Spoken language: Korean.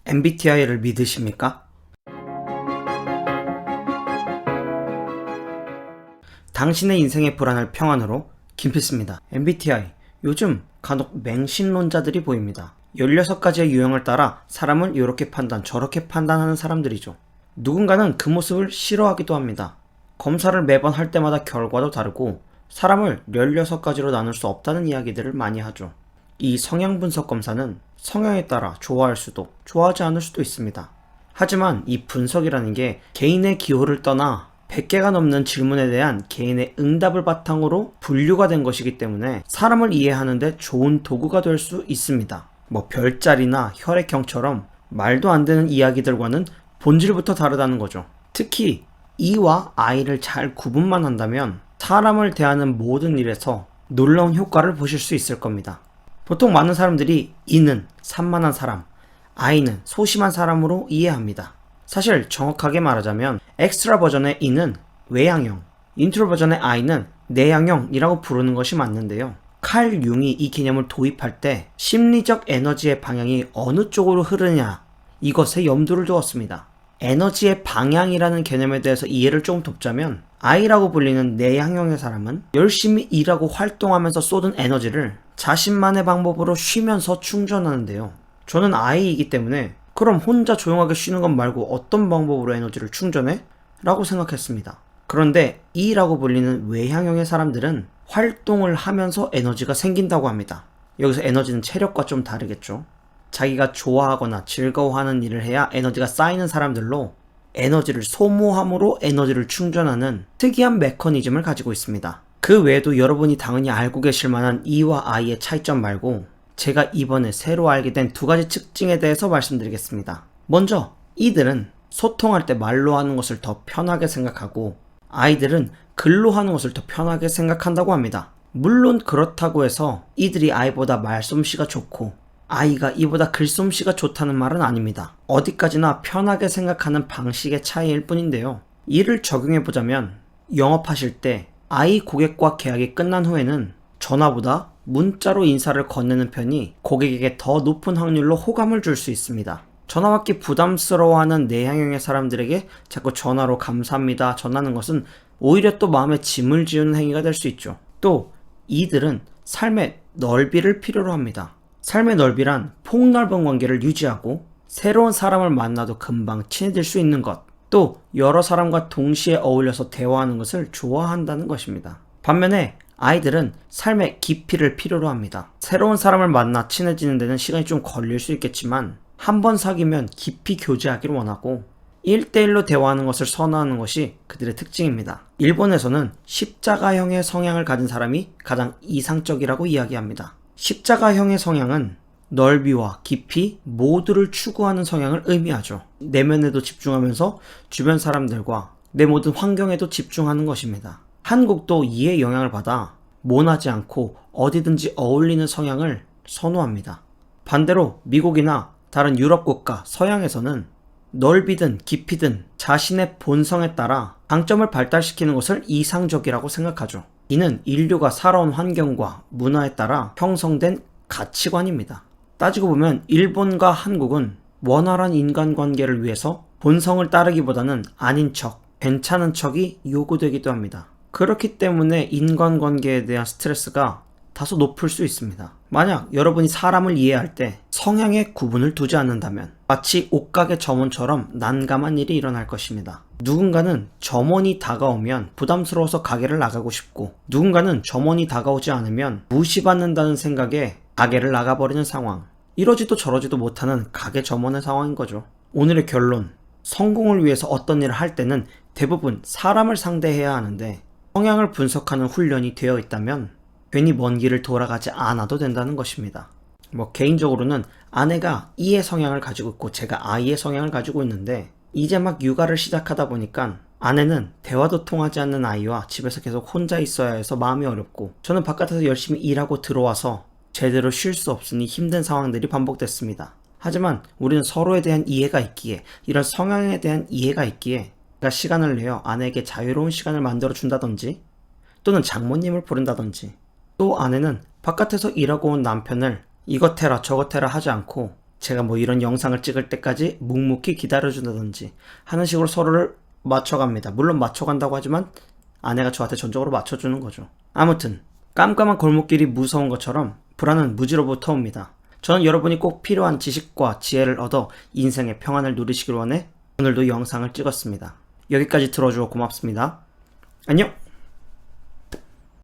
MBTI를 믿으십니까? 당신의 인생의 불안을 평안으로 김필수입니다. MBTI, 요즘 간혹 맹신론자들이 보입니다. 16가지의 유형을 따라 사람을 이렇게 판단 저렇게 판단하는 사람들이죠. 누군가는 그 모습을 싫어하기도 합니다. 검사를 매번 할 때마다 결과도 다르고 사람을 16가지로 나눌 수 없다는 이야기들을 많이 하죠. 이 성향 분석 검사는 성향에 따라 좋아할 수도 좋아하지 않을 수도 있습니다. 하지만 이 분석이라는 게 개인의 기호를 떠나 100개가 넘는 질문에 대한 개인의 응답을 바탕으로 분류가 된 것이기 때문에 사람을 이해하는 데 좋은 도구가 될 수 있습니다. 별자리나 혈액형처럼 말도 안 되는 이야기들과는 본질부터 다르다는 거죠. 특히 E와 I를 잘 구분만 한다면 사람을 대하는 모든 일에서 놀라운 효과를 보실 수 있을 겁니다. 보통 많은 사람들이 E는 산만한 사람, I는 소심한 사람으로 이해합니다. 사실 정확하게 말하자면 엑스트라 버전의 E는 외향형, 인트로 버전의 I는 내향형이라고 부르는 것이 맞는데요. 칼 융이 이 개념을 도입할 때 심리적 에너지의 방향이 어느 쪽으로 흐르냐, 이것에 염두를 두었습니다. 에너지의 방향이라는 개념에 대해서 이해를 조금 돕자면 I라고 불리는 내향형의 사람은 열심히 일하고 활동하면서 쏟은 에너지를 자신만의 방법으로 쉬면서 충전하는데요. 저는 I이기 때문에 그럼 혼자 조용하게 쉬는 것 말고 어떤 방법으로 에너지를 충전해? 라고 생각했습니다. 그런데 E라고 불리는 외향형의 사람들은 활동을 하면서 에너지가 생긴다고 합니다. 여기서 에너지는 체력과 좀 다르겠죠. 자기가 좋아하거나 즐거워하는 일을 해야 에너지가 쌓이는 사람들로 에너지를 소모함으로 에너지를 충전하는 특이한 메커니즘을 가지고 있습니다. 그 외에도 여러분이 당연히 알고 계실 만한 E와 I의 차이점 말고 제가 이번에 새로 알게 된 두 가지 특징에 대해서 말씀드리겠습니다. 먼저 E들은 소통할 때 말로 하는 것을 더 편하게 생각하고 I들은 글로 하는 것을 더 편하게 생각한다고 합니다. 물론 그렇다고 해서 E들이 I보다 말솜씨가 좋고 I가 E보다 글솜씨가 좋다는 말은 아닙니다. 어디까지나 편하게 생각하는 방식의 차이일 뿐인데요. 이를 적용해보자면 영업하실 때 I 고객과 계약이 끝난 후에는 전화보다 문자로 인사를 건네는 편이 고객에게 더 높은 확률로 호감을 줄 수 있습니다. 전화받기 부담스러워하는 내향형의 사람들에게 자꾸 전화로 감사합니다 전하는 것은 오히려 또 마음에 짐을 지우는 행위가 될 수 있죠. 또 이들은 삶의 넓이를 필요로 합니다. 삶의 넓이란 폭넓은 관계를 유지하고 새로운 사람을 만나도 금방 친해질 수 있는 것, 또 여러 사람과 동시에 어울려서 대화하는 것을 좋아한다는 것입니다. 반면에 아이들은 삶의 깊이를 필요로 합니다. 새로운 사람을 만나 친해지는 데는 시간이 좀 걸릴 수 있겠지만 한 번 사귀면 깊이 교제하기를 원하고 1대1로 대화하는 것을 선호하는 것이 그들의 특징입니다. 일본에서는 십자가형의 성향을 가진 사람이 가장 이상적이라고 이야기합니다. 십자가형의 성향은 넓이와 깊이 모두를 추구하는 성향을 의미하죠. 내면에도 집중하면서 주변 사람들과 내 모든 환경에도 집중하는 것입니다. 한국도 이에 영향을 받아 모나지 않고 어디든지 어울리는 성향을 선호합니다. 반대로 미국이나 다른 유럽 국가 서양에서는 넓이든 깊이든 자신의 본성에 따라 강점을 발달시키는 것을 이상적이라고 생각하죠. 이는 인류가 살아온 환경과 문화에 따라 형성된 가치관입니다. 따지고 보면 일본과 한국은 원활한 인간관계를 위해서 본성을 따르기보다는 아닌 척, 괜찮은 척이 요구되기도 합니다. 그렇기 때문에 인간관계에 대한 스트레스가 다소 높을 수 있습니다. 만약 여러분이 사람을 이해할 때 성향의 구분을 두지 않는다면 마치 옷가게 점원처럼 난감한 일이 일어날 것입니다. 누군가는 점원이 다가오면 부담스러워서 가게를 나가고 싶고 누군가는 점원이 다가오지 않으면 무시받는다는 생각에 가게를 나가버리는 상황. 이러지도 저러지도 못하는 가게 점원의 상황인 거죠. 오늘의 결론. 성공을 위해서 어떤 일을 할 때는 대부분 사람을 상대해야 하는데 성향을 분석하는 훈련이 되어 있다면 괜히 먼 길을 돌아가지 않아도 된다는 것입니다. 개인적으로는 아내가 E의 성향을 가지고 있고 제가 I의 성향을 가지고 있는데 이제 막 육아를 시작하다 보니까 아내는 대화도 통하지 않는 아이와 집에서 계속 혼자 있어야 해서 마음이 어렵고 저는 바깥에서 열심히 일하고 들어와서 제대로 쉴 수 없으니 힘든 상황들이 반복됐습니다. 하지만 우리는 서로에 대한 이해가 있기에 이런 성향에 대한 이해가 있기에 제가 시간을 내어 아내에게 자유로운 시간을 만들어 준다든지 또는 장모님을 부른다든지 또 아내는 바깥에서 일하고 온 남편을 이것 해라 저것 해라 하지 않고 제가 뭐 이런 영상을 찍을 때까지 묵묵히 기다려준다든지 하는 식으로 서로를 맞춰갑니다. 물론 맞춰간다고 하지만 아내가 저한테 전적으로 맞춰주는 거죠. 아무튼 깜깜한 골목길이 무서운 것처럼 불안은 무지로부터 옵니다. 저는 여러분이 꼭 필요한 지식과 지혜를 얻어 인생의 평안을 누리시길 원해 오늘도 영상을 찍었습니다. 여기까지 들어주어 고맙습니다. 안녕!